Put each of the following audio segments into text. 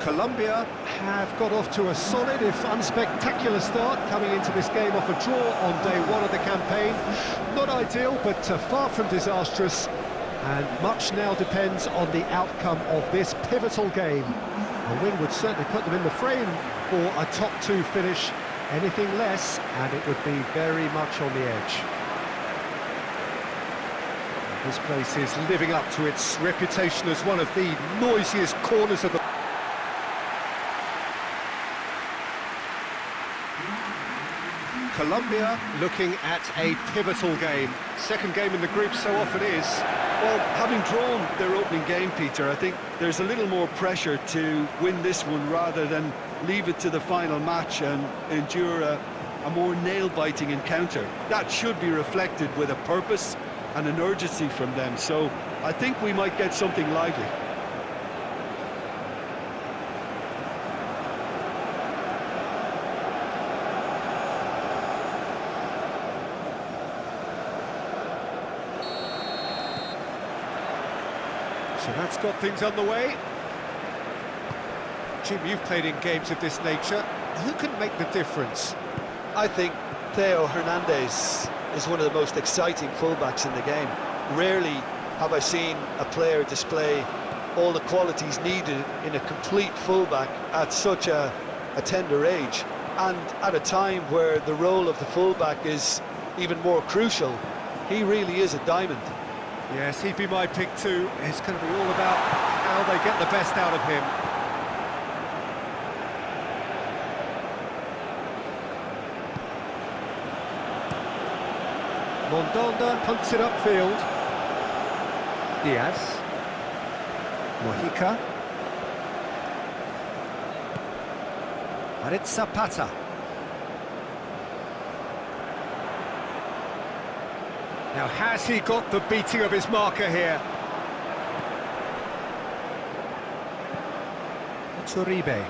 Colombia have got off to a solid, if unspectacular start, coming into this game off a draw on day one of the campaign. Not ideal, but far from disastrous, and much now depends on the outcome of this pivotal game. A win would certainly put them in the frame for a top two finish. Anything less, and it would be very much on the edge. This place is living up to its reputation as one of the noisiest corners of the... Colombia looking at a pivotal game. Second game in the group so often is. Well, having drawn their opening game, Peter, I think there's a little more pressure to win this one rather than leave it to the final match and endure a more nail-biting encounter. That should be reflected with a purpose and an urgency from them, so I think we might get something lively. So that's got things underway. Jim, you've played in games of this nature. Who can make the difference? I think Theo Hernandez is one of the most exciting fullbacks in the game. Rarely have I seen a player display all the qualities needed in a complete fullback at such a tender age, and at a time where the role of the fullback is even more crucial. He really is a diamond. Yes, he'd be my pick too. It's going to be all about how they get the best out of him. Mondonda punts it upfield. Diaz. Mojica. Maritza Zapata. Now, has he got the beating of his marker here? It's Uribe.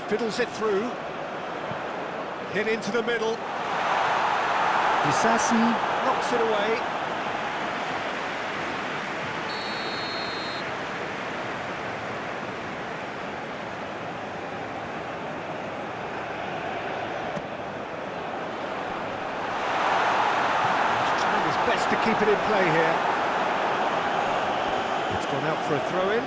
Fiddles it through. Hit into the middle. Disasi knocks it away. Best to keep it in play here. It's gone out for a throw-in.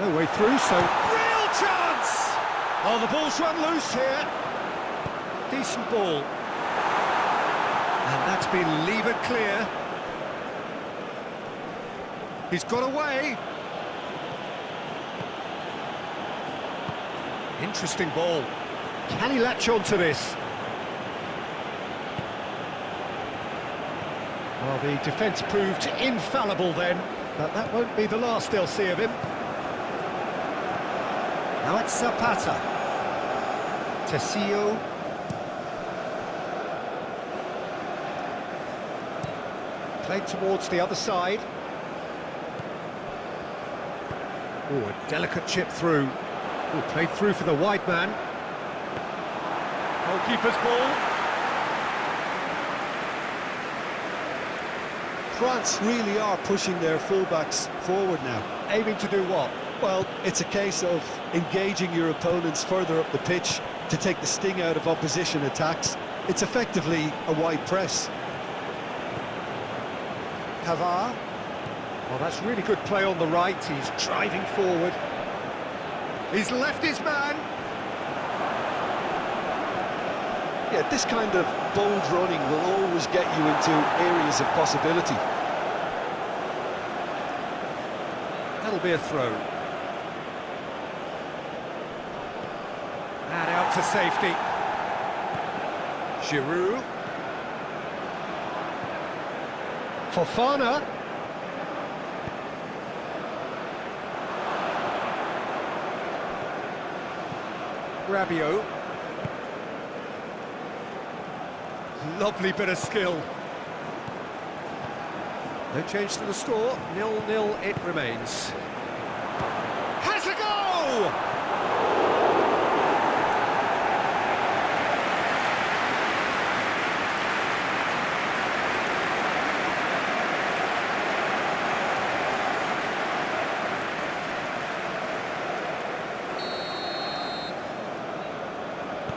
No way through, so... Real chance! Oh, the ball's run loose here. Decent ball. And that's been levered clear. He's got away. Interesting ball. Can he latch on to this? Well, the defence proved infallible then, but that won't be the last they'll see of him. Now it's Zapata. Tessio. Played towards the other side. Oh, a delicate chip through. Oh, played through for the wide man. Goalkeeper's ball. France really are pushing their fullbacks forward now. Aiming to do what? Well, it's a case of engaging your opponents further up the pitch to take the sting out of opposition attacks. It's effectively a wide press. Pavard. Well, that's really good play on the right. He's driving forward. He's left his man. Yeah, this kind of bold running will always get you into areas of possibility. That'll be a throw. And out to safety. Giroud. Fofana. Rabiot. Lovely bit of skill. No change to the score, 0-0 it remains.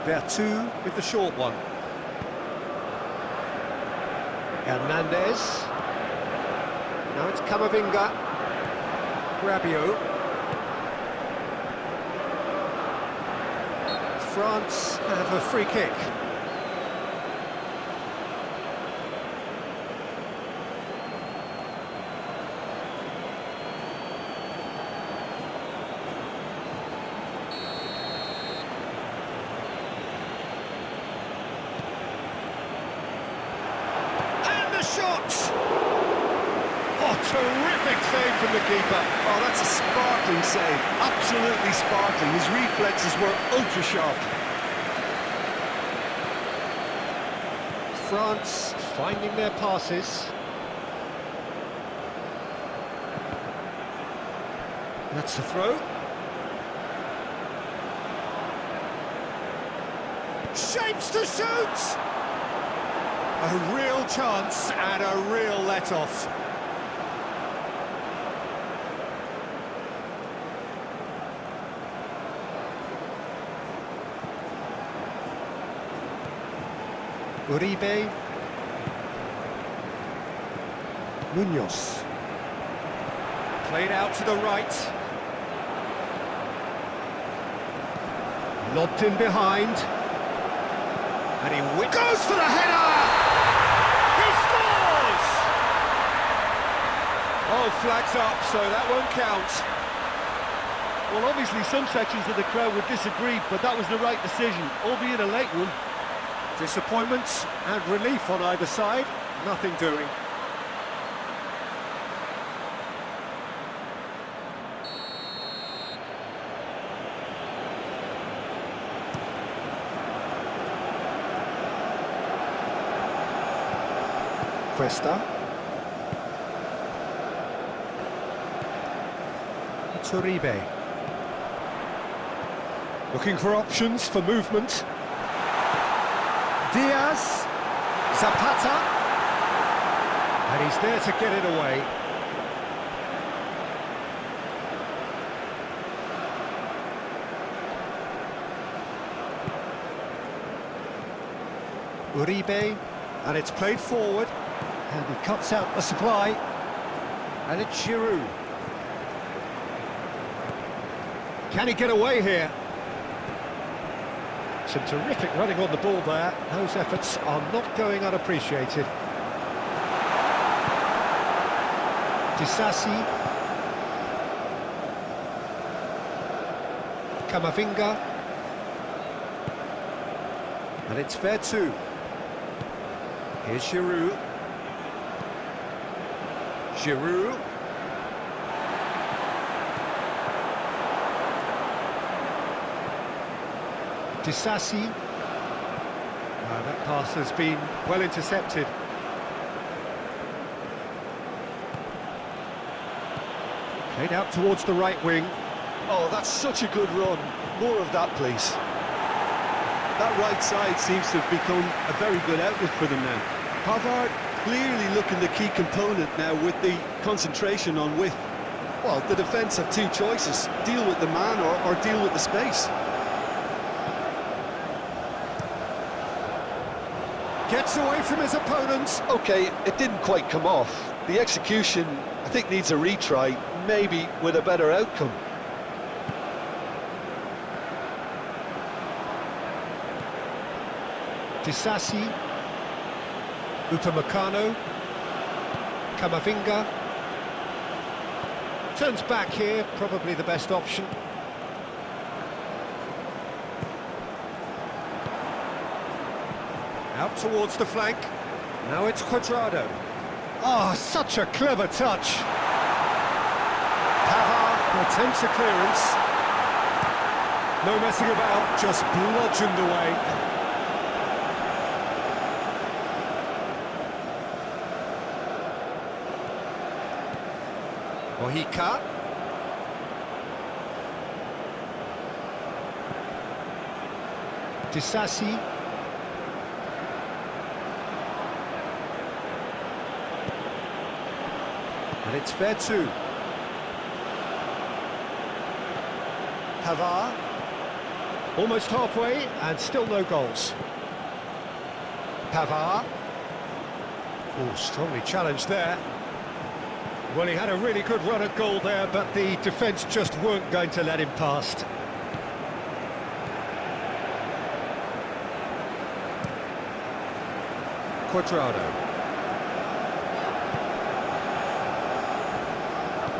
They're two with the short one. Hernandez. Now it's Camavinga. Rabiot. France have a free kick. Shot! Oh, terrific save from the keeper. Oh, that's a sparkling save. Absolutely sparkling. His reflexes were ultra sharp. France finding their passes. That's the throw. Shapes to shoot! A real chance and a real let-off. Uribe. Munoz. Played out to the right. Lobbed in behind. And he goes for the header! Oh, flags up, so that won't count. Well, obviously some sections of the crowd would disagree, but that was the right decision, albeit a late one. Disappointment and relief on either side, nothing doing. Cuesta. It's Uribe. Looking for options for movement. Diaz. Zapata. And he's there to get it away. Uribe. And it's played forward. And he cuts out the supply. And it's Giroud. Can he get away here? Some terrific running on the ball there. Those efforts are not going unappreciated. Disasi. Camavinga. And it's fair too. Here's Giroud. Giroud. Disasi. That pass has been well intercepted. Played out towards the right wing. Oh, that's such a good run. More of that, please. That right side seems to have become a very good outlet for them now. Pavard clearly looking the key component now with the concentration on width. Well, the defence have two choices. Deal with the man or deal with the space. Gets away from his opponents. Okay, it didn't quite come off. The execution, I think, needs a retry, maybe with a better outcome. Disasi. Upamecano. Camavinga. Turns back here, probably the best option. Out towards the flank. Now it's Cuadrado. Oh, such a clever touch. Pavard attempts a clearance. No messing about, just bludgeoned away. Mojica. Disasi. And it's Vertu. Pavard. Almost halfway, and still no goals. Pavard. Oh, strongly challenged there. Well, he had a really good run at goal there, but the defence just weren't going to let him past. Cuadrado.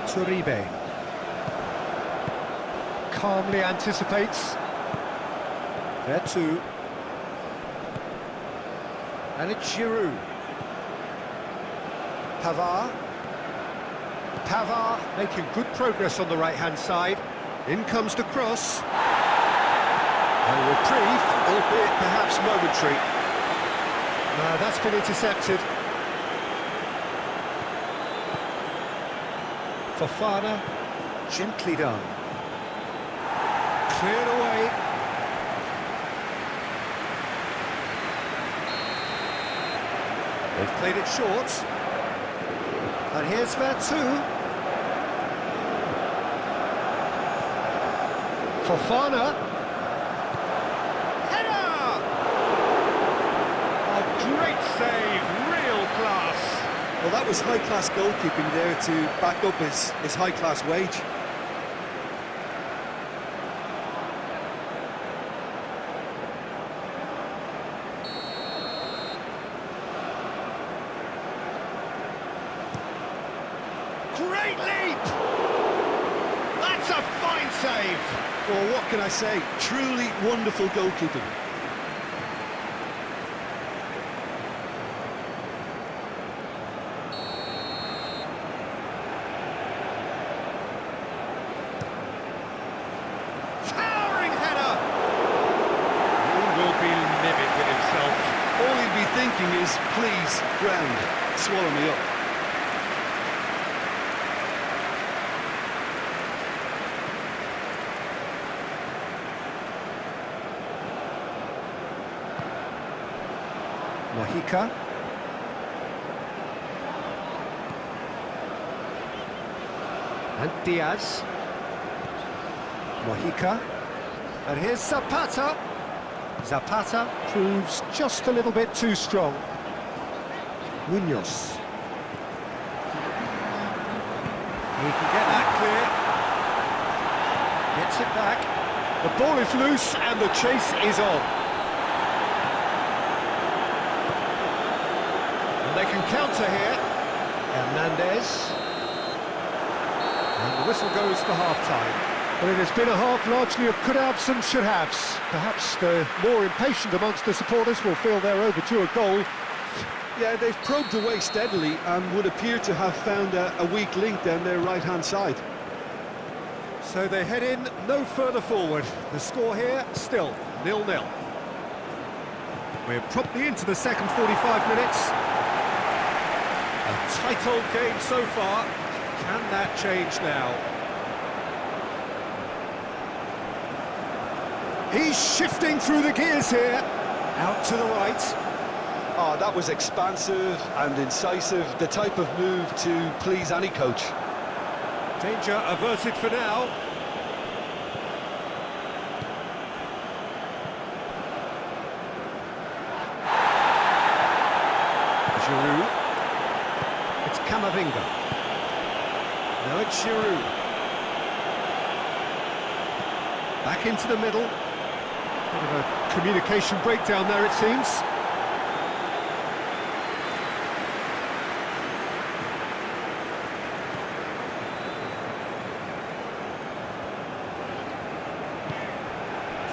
Uribe. Calmly anticipates. Vertu. And it's Giroud. Pavard. Pavard making good progress on the right-hand side. In comes the cross. A reprieve, albeit perhaps momentary. No, that's been intercepted. Fofana, gently done. Cleared away. They've played it short. And here's Vertu. Fofana. Header! A great save, real class. Well, that was high-class goalkeeping there to back up his high-class wage. Great leap! That's a fine save! Well, what can I say? Truly wonderful goalkeeping. Towering header! He will be livid with himself. All he'd be thinking is, please, ground, swallow me up. Mojica. And Diaz. Mojica. And here's Zapata. Zapata proves just a little bit too strong. Munoz. He can get that clear. Gets it back. The ball is loose and the chase is on. They can counter here. Hernandez. And the whistle goes for half-time. Well, it has been a half largely of could-haves and should-haves. Perhaps the more impatient amongst the supporters will feel they're overdue a goal. Yeah, they've probed away steadily and would appear to have found a weak link down their right-hand side. So they head in no further forward. The score here, still 0-0. We're promptly into the second 45 minutes. A tight old game so far. Can that change now? He's shifting through the gears here. Out to the right. Oh, that was expansive and incisive, the type of move to please any coach. Danger averted for now. Giroud. It's Camavinga. Now it's Giroud. Back into the middle. Bit of a communication breakdown there, it seems.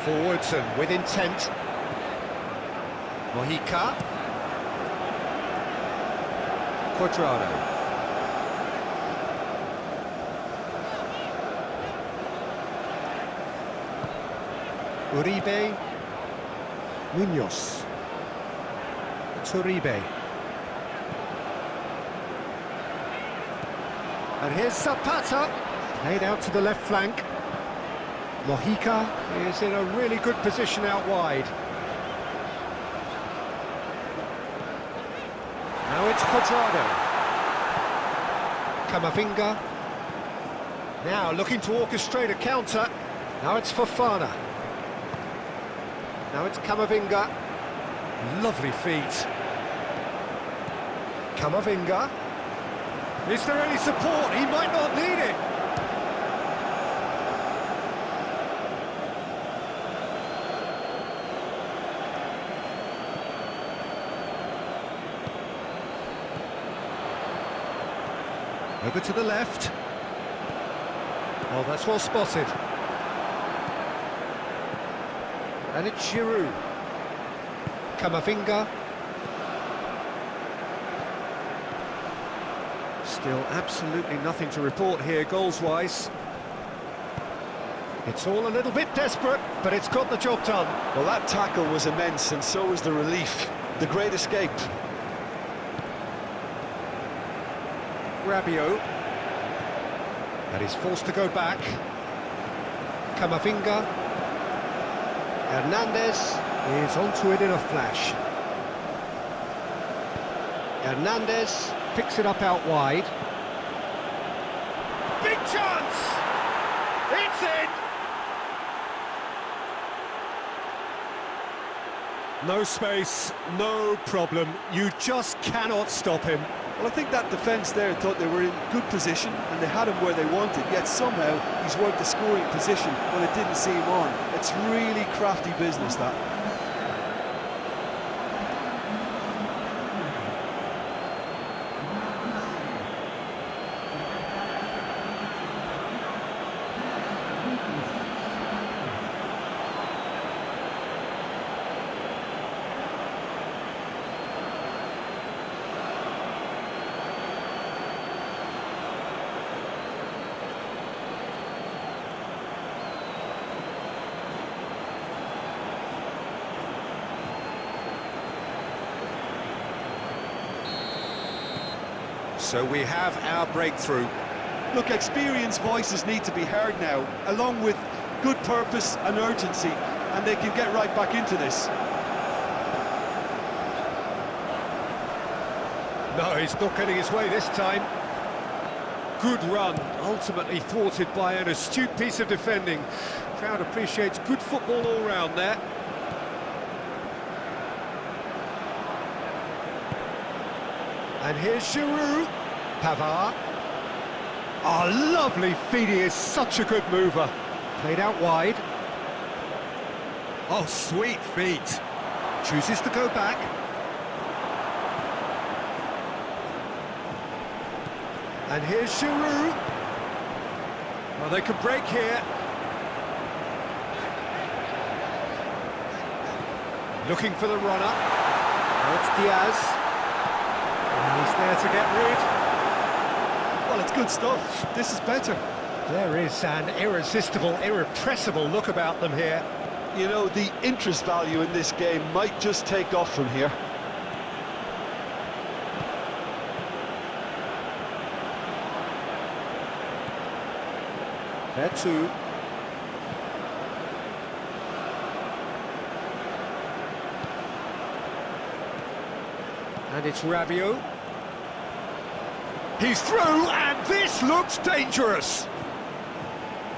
Forwards and with intent. Mojica. Cuadrado. Uribe. Munoz. It's Uribe. And here's Zapata. Played out to the left flank. Mojica is in a really good position out wide. Now it's Cuadrado. Camavinga. Now looking to orchestrate a counter. Now it's Fofana. Now it's Camavinga. Lovely feet. Camavinga. Is there any support? He might not need it. Over to the left. Oh, that's well spotted. And it's Giroud. Camavinga. Still absolutely nothing to report here, goals-wise. It's all a little bit desperate, but it's got the job done. Well, that tackle was immense, and so was the relief. The great escape. Rabiot. And he's forced to go back. Camavinga. Hernandez is onto it in a flash. Hernandez picks it up out wide. Big chance! It's in! No space, no problem. You just cannot stop him. Well, I think that defence there thought they were in good position and they had him where they wanted, yet somehow he's worked the scoring position when it didn't see him on. It's really crafty business, that. So we have our breakthrough. Look, experienced voices need to be heard now, along with good purpose and urgency, and they can get right back into this. No, he's not getting his way this time. Good run, ultimately thwarted by an astute piece of defending. Crowd appreciates good football all round there. And here's Giroud. Pavard. Oh, lovely feet, he is such a good mover. Played out wide. Oh, sweet feet. Chooses to go back. And here's Giroud. Well, they can break here. Looking for the runner. Now it's Diaz. And he's there to get rid. Well, it's good stuff. This is better. There is an irresistible, irrepressible look about them here. You know, the interest value in this game might just take off from here. There too. And it's Rabiot. He's through, and this looks dangerous.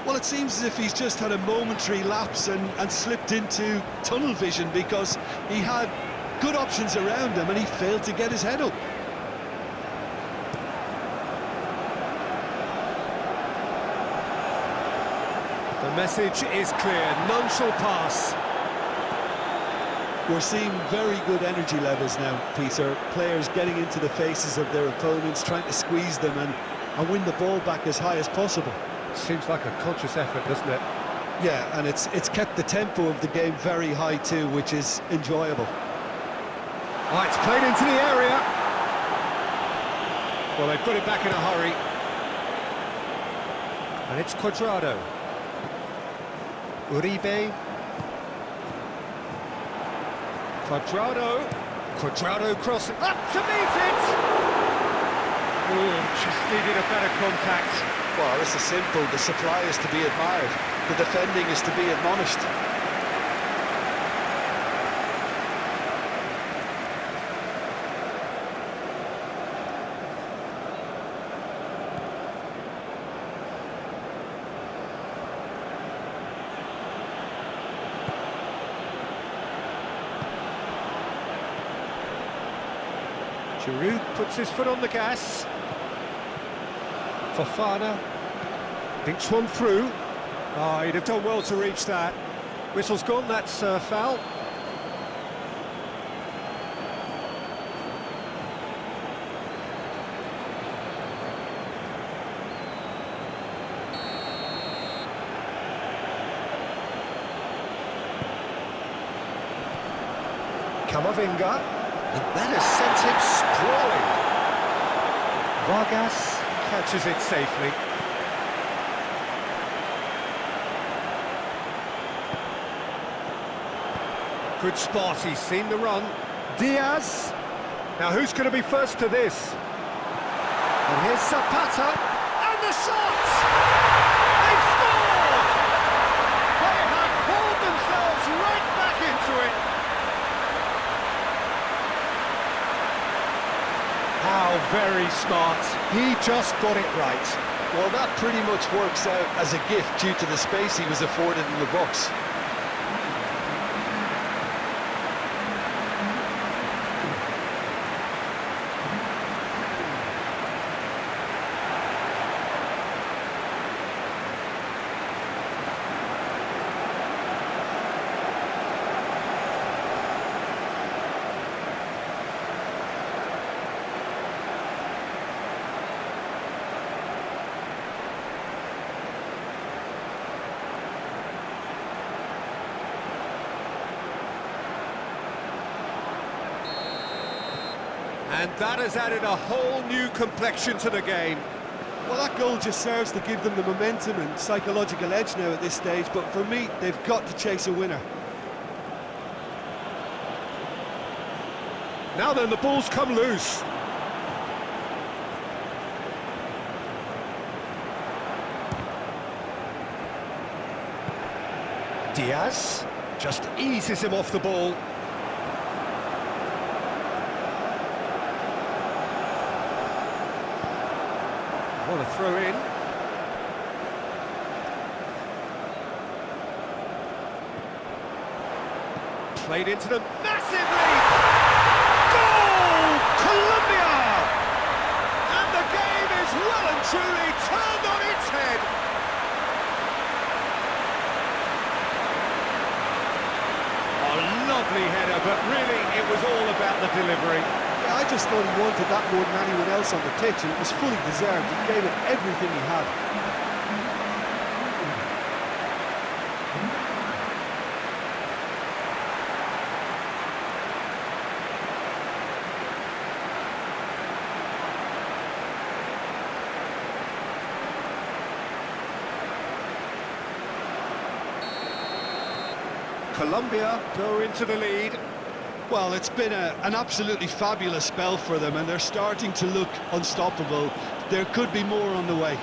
Well, it seems as if he's just had a momentary lapse and slipped into tunnel vision, because he had good options around him and he failed to get his head up. The message is clear, none shall pass. We're seeing very good energy levels now, Peter. Players getting into the faces of their opponents, trying to squeeze them and win the ball back as high as possible. Seems like a conscious effort, doesn't it? Yeah, and it's kept the tempo of the game very high too, which is enjoyable. Oh, it's played into the area. Well, they've got it back in a hurry. And it's Cuadrado. Uribe. Cuadrado crossing up to meet it! Oh, just needed a better contact. Well, this is simple. The supply is to be admired. The defending is to be admonished. Giroud puts his foot on the gas. Fofana thinks one through. Oh, he'd have done well to reach that. Whistle's gone, that's foul. Camavinga, and that has sent him sprawling. Vargas catches it safely. Good spot, he's seen the run. Diaz. Now who's going to be first to this? And here's Zapata, and the shot! They've scored! They have hauled themselves right back into it. How very smart. He just got it right. Well, that pretty much works out as a gift due to the space he was afforded in the box. And that has added a whole new complexion to the game. Well, that goal just serves to give them the momentum and psychological edge now at this stage, but for me, they've got to chase a winner. Now then, the ball's come loose. Diaz just eases him off the ball. What a throw in. Played into them massively. Goal! Colombia! And the game is well and truly turned on its head. A lovely header, but really it was all about the delivery. I just thought he wanted that more than anyone else on the pitch, and it was fully deserved. He gave it everything he had. Colombia go into the lead. Well, it's been an absolutely fabulous spell for them, and they're starting to look unstoppable. There could be more on the way.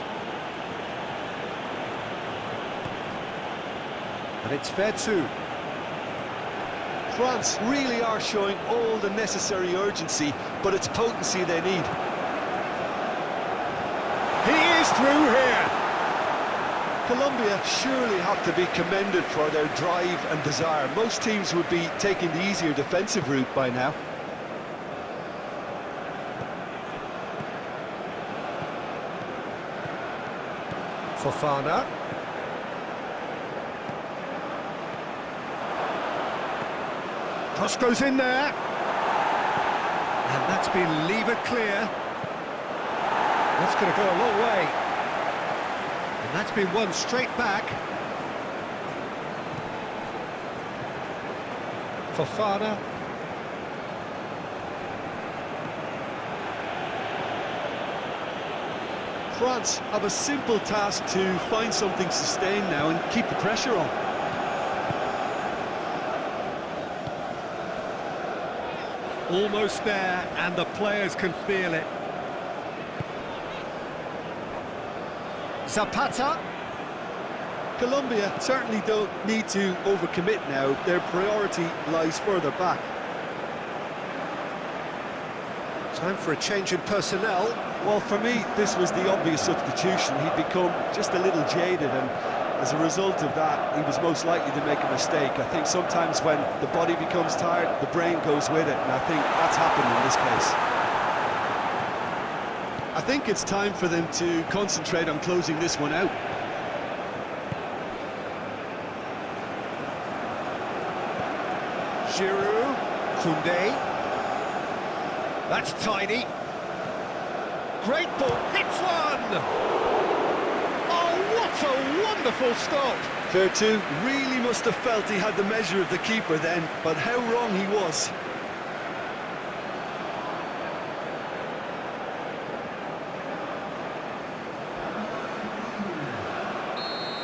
And it's fair too. France really are showing all the necessary urgency, but it's potency they need. He is through here. Colombia surely have to be commended for their drive and desire. Most teams would be taking the easier defensive route by now. Fofana. Cross goes in there. And that's been levered clear. That's going to go a long way. And that's been won straight back. Fofana. France have a simple task to find something sustained now and keep the pressure on. Almost there, and the players can feel it. Zapata. Colombia certainly don't need to overcommit now. Their priority lies further back. Time for a change in personnel. Well, for me, this was the obvious substitution. He'd become just a little jaded, and as a result of that, he was most likely to make a mistake. I think sometimes when the body becomes tired, the brain goes with it, and I think that's happened in this case. think it's time for them to concentrate on closing this one out. Giroud, Koundé. That's tidy. Great ball, hits one! Oh, what a wonderful stop! Fair two, really must have felt he had the measure of the keeper then, but how wrong he was.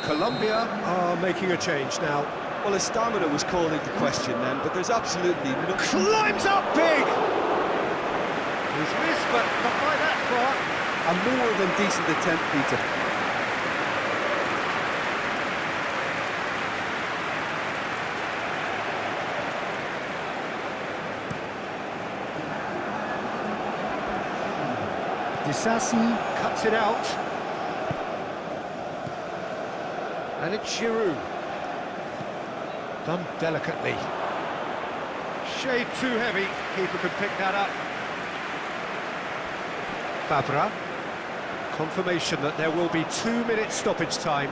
Colombia are making a change now. Well, his stamina was called into question then, but there's absolutely no... Climbs up big! He's missed, but not by that far. A more than decent attempt, Peter. Disasi cuts it out. And it's Giroud. Done delicately. Shade too heavy. Keeper could pick that up. Fabra. Confirmation that there will be 2 minutes stoppage time.